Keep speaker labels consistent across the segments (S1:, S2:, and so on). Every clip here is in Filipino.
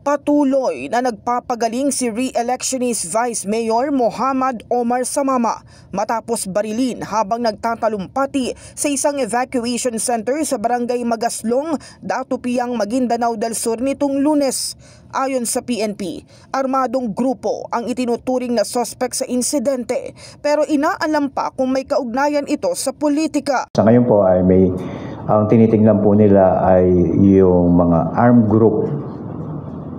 S1: Patuloy na nagpapagaling si re-electionist Vice Mayor Muhammad Omar Samama matapos barilin habang nagtatalumpati sa isang evacuation center sa Barangay Magaslong, Datupiang, Maguindanao del Sur nitong Lunes. Ayon sa PNP, armadong grupo ang itinuturing na suspect sa insidente pero inaalam pa kung may kaugnayan ito sa politika.
S2: Sa ngayon po ay ang tinitingnan po nila ay yung mga armed group.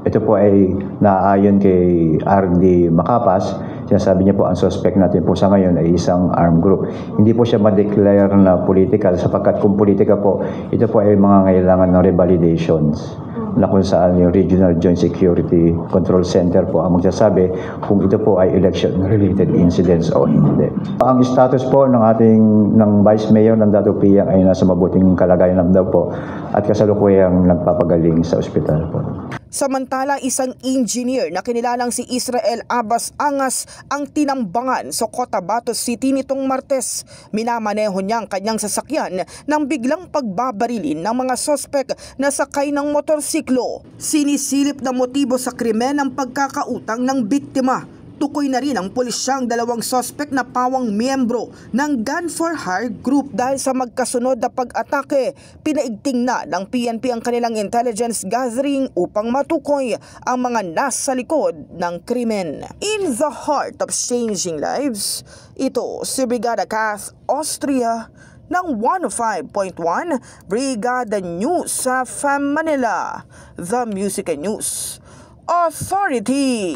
S2: Ito po ay naayon kay RD Macapas. Sinasabi niya po ang suspect natin po sa ngayon ay isang armed group. Hindi po siya ma-declare na political sapagkat kung politika po, ito po ay mga kailangan ng revalidations na kung saan yung Regional Joint Security Control Center po ang magsasabi kung ito po ay election-related incidents o hindi. Ang status po ng Vice Mayor ng Datupiang ay nasa mabuting kalagayan lang daw po at kasalukuyang nagpapagaling sa ospital po.
S1: Samantala, isang engineer na kinilalang si Israel Abbas Angas ang tinambangan sa Cotabato City nitong Martes. Minamaneho niya ang kanyang sasakyan nang biglang pagbabarilin ng mga sospek na sakay ng motorsiklo. Sinisilip na motibo sa krimen ang pagkakautang ng biktima. Tukoy na rin ang pulisyang dalawang sospek na pawang miyembro ng Gun for Hire group dahil sa magkasunod na pag-atake. Pinaigting na ng PNP ang kanilang intelligence gathering upang matukoy ang mga nasa likod ng krimen. In the heart of changing lives, ito si Brigada Kath Austria ng 105.1 Brigada News sa FAM Manila, The Music and News Authority.